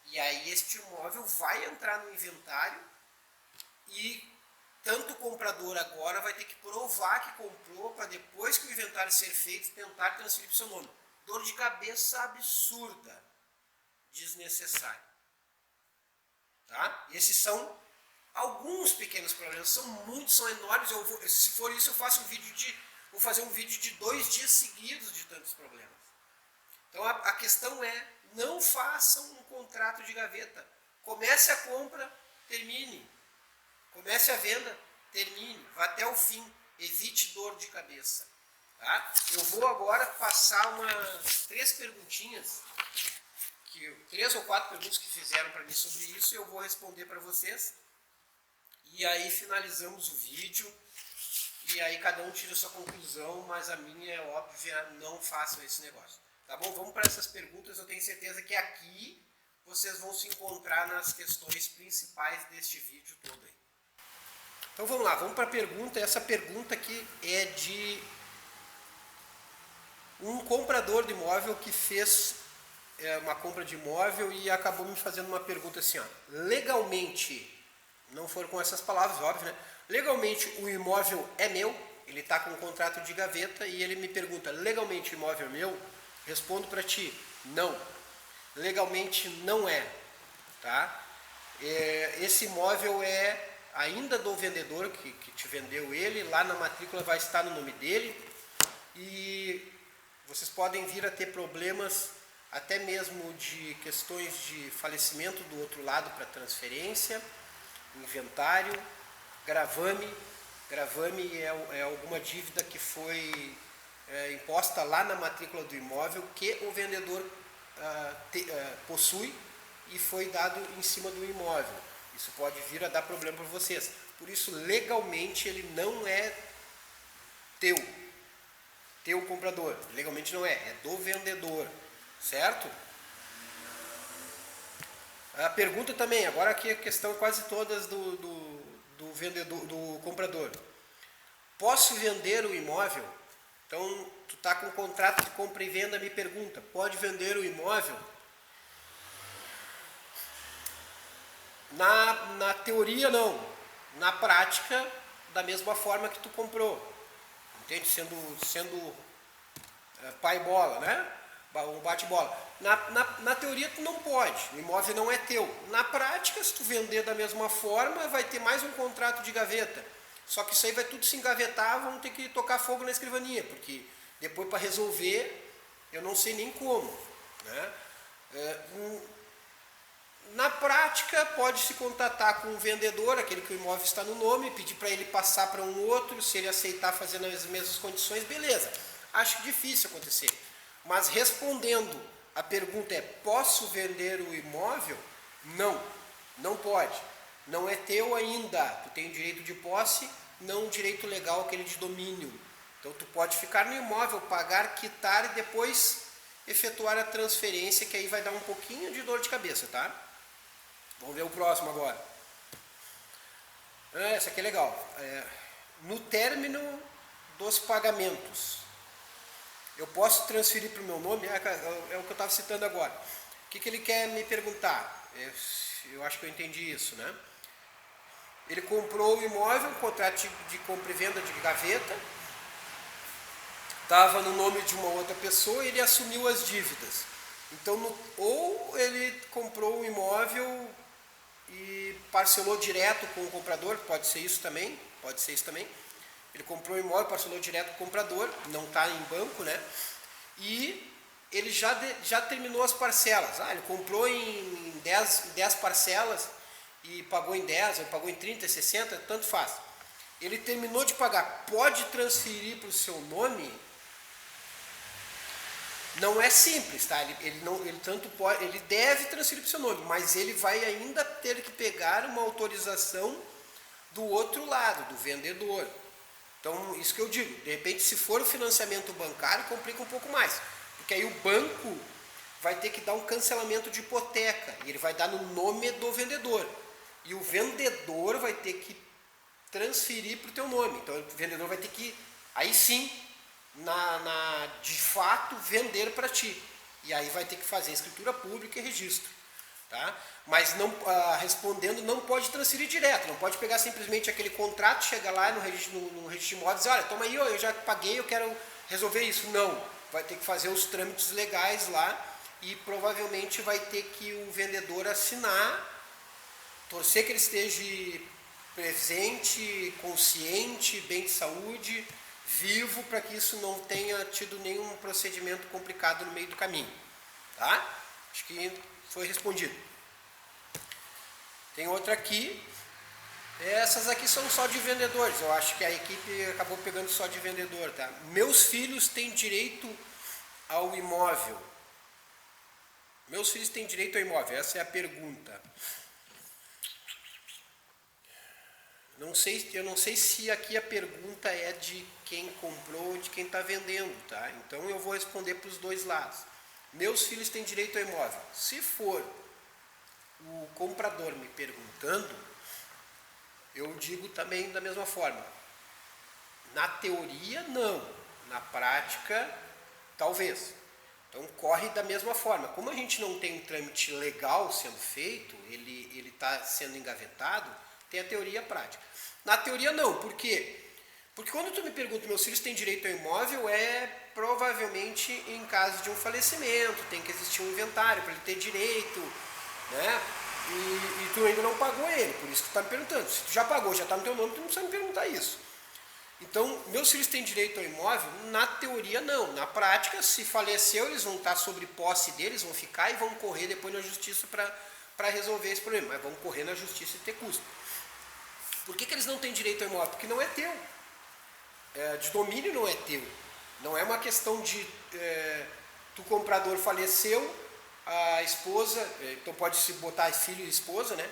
E aí este imóvel vai entrar no inventário e tanto o comprador agora vai ter que provar que comprou para depois que o inventário ser feito tentar transferir para o seu nome. Dor de cabeça absurda, desnecessária. Tá? Esses são alguns pequenos problemas, são muitos, são enormes. Se for isso, eu faço vou fazer um vídeo de 2 dias seguidos de tantos problemas. Então a questão é, não façam um contrato de gaveta. Comece a compra, termine. Comece a venda, termine, vá até o fim, evite dor de cabeça. Tá? Eu vou agora passar umas 3 perguntinhas, 3 ou 4 perguntas que fizeram para mim sobre isso, e eu vou responder para vocês. E aí finalizamos o vídeo, e aí cada um tira a sua conclusão, mas a minha é óbvia, não façam esse negócio. Tá bom? Vamos para essas perguntas, eu tenho certeza que aqui vocês vão se encontrar nas questões principais deste vídeo todo aí. Então vamos lá, vamos para a pergunta. Essa pergunta aqui é de um comprador de imóvel que fez uma compra de imóvel e acabou me fazendo uma pergunta assim, ó, legalmente, não foram com essas palavras, óbvio, né? Legalmente o imóvel é meu, ele está com um contrato de gaveta e ele me pergunta, legalmente o imóvel é meu? Respondo para ti, não. Legalmente não é, tá? Esse imóvel é ainda do vendedor que te vendeu ele, lá na matrícula vai estar no nome dele e vocês podem vir a ter problemas até mesmo de questões de falecimento do outro lado para transferência, inventário, gravame. Gravame é alguma dívida que foi imposta lá na matrícula do imóvel que o vendedor possui e foi dado em cima do imóvel. Isso pode vir a dar problema para vocês. Por isso, legalmente, ele não é teu comprador. Legalmente não é do vendedor. Certo? A pergunta também, agora aqui a questão quase todas vendedor, do comprador. Posso vender o imóvel? Então, tu está com um contrato de compra e venda, me pergunta, pode vender o imóvel? Na teoria, não. Na prática, da mesma forma que tu comprou. Entende? Sendo pai bola, né? Um bate-bola. Na teoria, tu não pode. O imóvel não é teu. Na prática, se tu vender da mesma forma, vai ter mais um contrato de gaveta. Só que isso aí vai tudo se engavetar, vão ter que tocar fogo na escrivaninha, porque depois para resolver, eu não sei nem como. Né? Na prática, pode se contatar com o vendedor, aquele que o imóvel está no nome, pedir para ele passar para um outro, se ele aceitar fazer nas mesmas condições, beleza. Acho difícil acontecer. Mas respondendo a pergunta posso vender o imóvel? Não, não pode. Não é teu ainda, tu tem o direito de posse, não o direito legal, aquele de domínio. Então tu pode ficar no imóvel, pagar, quitar e depois efetuar a transferência, que aí vai dar um pouquinho de dor de cabeça, tá? Vamos ver o próximo agora. Essa aqui é legal. No término dos pagamentos, eu posso transferir para o meu nome? É o que eu estava citando agora. O que ele quer me perguntar? Eu acho que eu entendi isso, né? Ele comprou o imóvel, um contrato de compra e venda de gaveta, estava no nome de uma outra pessoa e ele assumiu as dívidas. Então, ou ele comprou o imóvel e parcelou direto com o comprador, pode ser isso também. Ele comprou o imóvel, parcelou direto com o comprador, não está em banco, né? E ele já terminou as parcelas. Ele comprou em 10 parcelas e pagou em 10, ou pagou em 30, 60, tanto faz. Ele terminou de pagar, pode transferir para o seu nome? Não é simples, tá? Ele deve transferir para o seu nome, mas ele vai ainda ter que pegar uma autorização do outro lado, do vendedor. Então, isso que eu digo, de repente, se for o financiamento bancário, complica um pouco mais. Porque aí o banco vai ter que dar um cancelamento de hipoteca, e ele vai dar no nome do vendedor. E o vendedor vai ter que transferir para o teu nome. Então, o vendedor vai ter que, aí sim, de fato, vender para ti. E aí vai ter que fazer escritura pública e registro. Tá? Mas não, respondendo, não pode transferir direto, não pode pegar simplesmente aquele contrato, chegar lá no registro de imóveis e dizer, olha, toma aí, eu já paguei, eu quero resolver isso. Não, vai ter que fazer os trâmites legais lá e provavelmente vai ter que o vendedor assinar, torcer que ele esteja presente, consciente, bem de saúde, vivo, para que isso não tenha tido nenhum procedimento complicado no meio do caminho. Tá? Acho que foi respondido. Tem outra aqui. Essas aqui são só de vendedores. Eu acho que a equipe acabou pegando só de vendedor. Tá? Meus filhos têm direito ao imóvel. Meus filhos têm direito ao imóvel? Essa é a pergunta. Eu não sei se aqui a pergunta é de quem comprou ou de quem está vendendo. Tá? Então eu vou responder para os dois lados. Meus filhos têm direito ao imóvel. Se for o comprador me perguntando, eu digo também da mesma forma. Na teoria, não. Na prática, talvez. Então, corre da mesma forma. Como a gente não tem um trâmite legal sendo feito, ele está sendo engavetado, tem a teoria e a prática. Na teoria, não. Por quê? Porque quando tu me pergunta, meus filhos têm direito ao imóvel, é provavelmente em caso de um falecimento, tem que existir um inventário para ele ter direito, né? E tu ainda não pagou ele, por isso que tu está me perguntando. Se tu já pagou, já está no teu nome, tu não precisa me perguntar isso. Então, meus filhos têm direito ao imóvel? Na teoria, não. Na prática, se faleceu, eles vão estar sobre posse deles, vão ficar e vão correr depois na justiça para resolver esse problema. Mas vão correr na justiça e ter custo. Por que eles não têm direito ao imóvel? Porque não é teu. De domínio não é teu. Não é uma questão de tu comprador faleceu, a esposa, então pode se botar filho e esposa, né?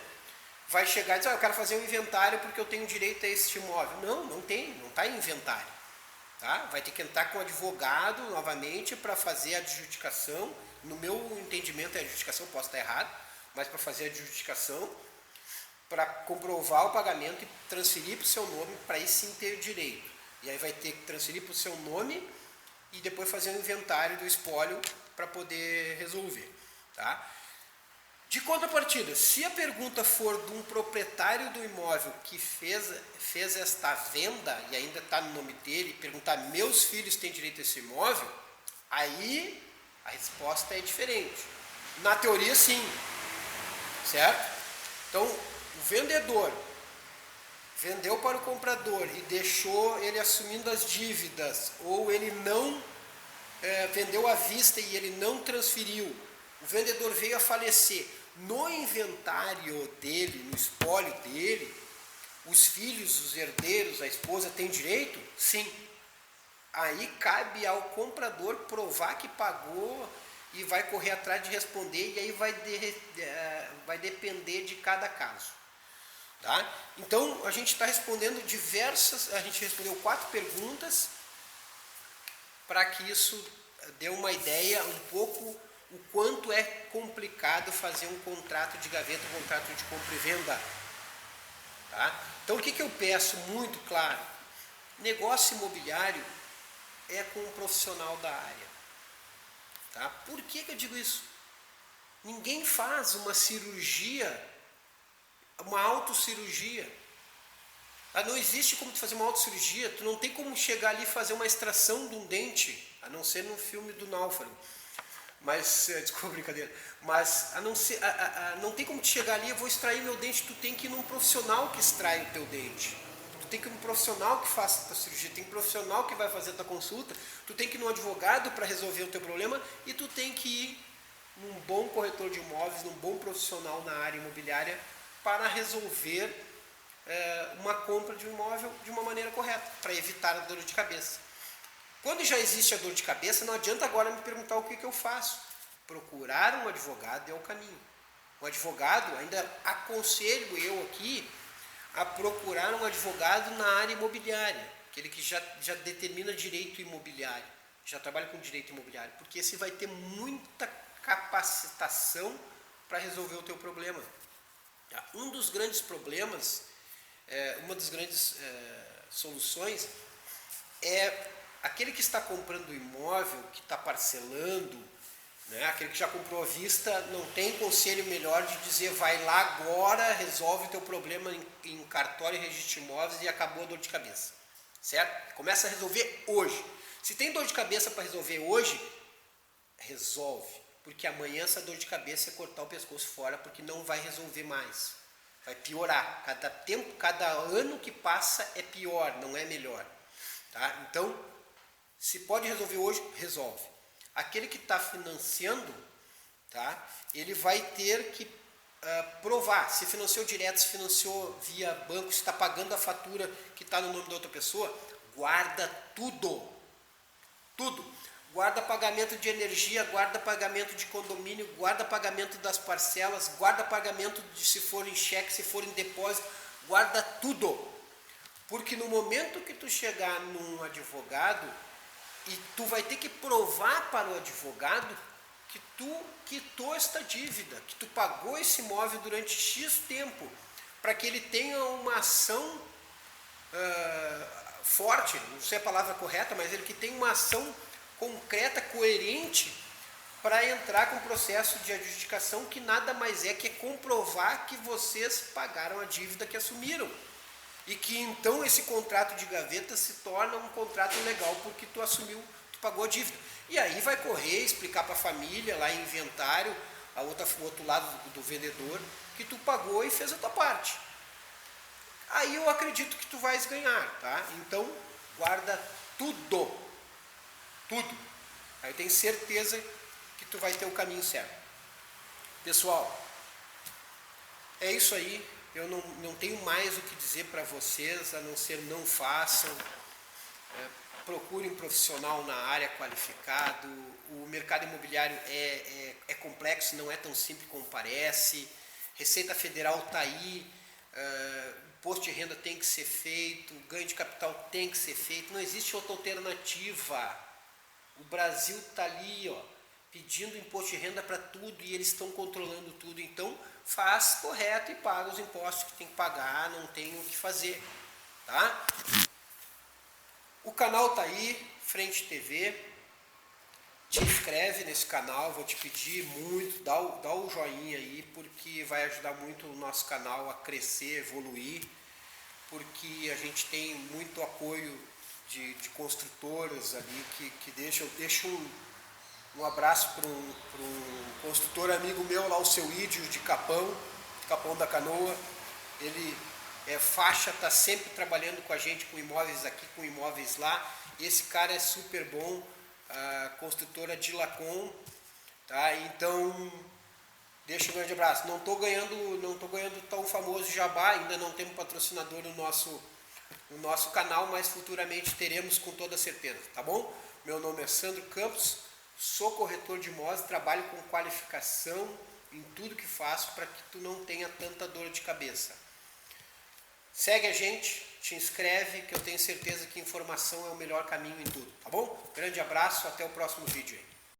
Vai chegar e dizer, eu quero fazer um inventário porque eu tenho direito a este imóvel. Não tem, não está em inventário. Tá? Vai ter que entrar com o advogado novamente para fazer a adjudicação. No meu entendimento é adjudicação, posso estar errado, mas para fazer a adjudicação. para comprovar o pagamento e transferir para o seu nome, para aí sim ter direito. E aí vai ter que transferir para o seu nome e depois fazer um inventário do espólio para poder resolver. Tá? De contrapartida, se a pergunta for de um proprietário do imóvel que fez esta venda e ainda está no nome dele, perguntar: meus filhos têm direito a esse imóvel, aí a resposta é diferente. Na teoria, sim, certo? Então, o vendedor vendeu para o comprador e deixou ele assumindo as dívidas, ou ele não vendeu à vista e ele não transferiu, o vendedor veio a falecer, no inventário dele, no espólio dele, os filhos, os herdeiros, a esposa têm direito? Sim. Aí cabe ao comprador provar que pagou e vai correr atrás de responder, e aí vai depender de cada caso. Tá? Então a gente está respondendo a gente respondeu 4 perguntas para que isso dê uma ideia um pouco o quanto é complicado fazer um contrato de gaveta, um contrato de compra e venda. Tá? Então o que eu peço muito claro? Negócio imobiliário é com um profissional da área. Tá? Por que eu digo isso? Ninguém faz uma cirurgia, uma autocirurgia. Não existe como tu fazer uma autocirurgia, tu não tem como chegar ali e fazer uma extração de um dente, a não ser no filme do Náufrago. Mas, desculpa, brincadeira. Mas não tem como tu chegar ali, eu vou extrair meu dente, tu tem que ir num profissional que extrai o teu dente. Tu tem que ir num profissional que faça a tua cirurgia, tem um profissional que vai fazer a tua consulta, tu tem que ir num advogado para resolver o teu problema, e tu tem que ir num bom corretor de imóveis, num bom profissional na área imobiliária para resolver uma compra de um imóvel de uma maneira correta, para evitar a dor de cabeça. Quando já existe a dor de cabeça, não adianta agora me perguntar o que eu faço. Procurar um advogado é o caminho. Um advogado, ainda aconselho eu aqui a procurar um advogado na área imobiliária, aquele que já determina direito imobiliário, já trabalha com direito imobiliário, porque esse vai ter muita capacitação para resolver o teu problema. Um dos grandes problemas, uma das grandes soluções é aquele que está comprando o imóvel, que está parcelando, né? Aquele que já comprou à vista, não tem conselho melhor de dizer: vai lá agora, resolve o teu problema em cartório e registro de imóveis e acabou a dor de cabeça, certo? Começa a resolver hoje. Se tem dor de cabeça para resolver hoje, resolve, porque amanhã essa dor de cabeça é cortar o pescoço fora, porque não vai resolver mais, vai piorar. Cada ano que passa é pior, não é melhor, tá? Então, se pode resolver hoje, resolve. Aquele que está financiando, tá? Ele vai ter que provar se financiou direto, se financiou via banco, se está pagando a fatura que está no nome da outra pessoa. Guarda tudo. Tudo. Guarda pagamento de energia, guarda pagamento de condomínio, guarda pagamento das parcelas, guarda pagamento de se for em cheque, se for em depósito, guarda tudo. Porque no momento que tu chegar num advogado, e tu vai ter que provar para o advogado que tu quitou esta dívida, que tu pagou esse imóvel durante X tempo, para que ele tenha uma ação forte, não sei a palavra correta, mas ele que tenha uma ação concreta, coerente, para entrar com o processo de adjudicação, que nada mais é que comprovar que vocês pagaram a dívida que assumiram. E que então esse contrato de gaveta se torna um contrato legal, porque tu tu pagou a dívida. E aí vai correr, explicar para a família, lá em inventário, o outro lado do vendedor, que tu pagou e fez a tua parte. Aí eu acredito que tu vais ganhar, tá? Então, guarda tudo. Tudo. Aí eu tenho certeza que tu vai ter o caminho certo. Pessoal, é isso aí. Eu não tenho mais o que dizer para vocês, a não ser não façam. Procure um profissional na área qualificado. O mercado imobiliário é complexo, não é tão simples como parece. Receita Federal está aí, imposto de renda tem que ser feito, ganho de capital tem que ser feito, não existe outra alternativa. O Brasil está ali, ó, pedindo imposto de renda para tudo e eles estão controlando tudo. Então, faz correto e paga os impostos que tem que pagar, não tem o que fazer, tá? O canal tá aí, Frente TV. Te inscreve nesse canal, vou te pedir muito, dá o joinha aí, porque vai ajudar muito o nosso canal a crescer, evoluir, porque a gente tem muito apoio de construtoras ali que deixo um abraço para um construtor amigo meu lá, o seu Ídio de Capão da Canoa. Ele é faixa, está sempre trabalhando com a gente, com imóveis aqui, com imóveis lá. Esse cara é super bom, a construtora Dilacon, tá? Então, deixa um grande abraço. Não estou ganhando tão famoso jabá, ainda não temos patrocinador no nosso canal, mas futuramente teremos com toda certeza, tá bom? Meu nome é Sandro Campos, sou corretor de imóveis, trabalho com qualificação em tudo que faço para que tu não tenha tanta dor de cabeça. Segue a gente, te inscreve, que eu tenho certeza que informação é o melhor caminho em tudo, tá bom? Grande abraço, até o próximo vídeo aí.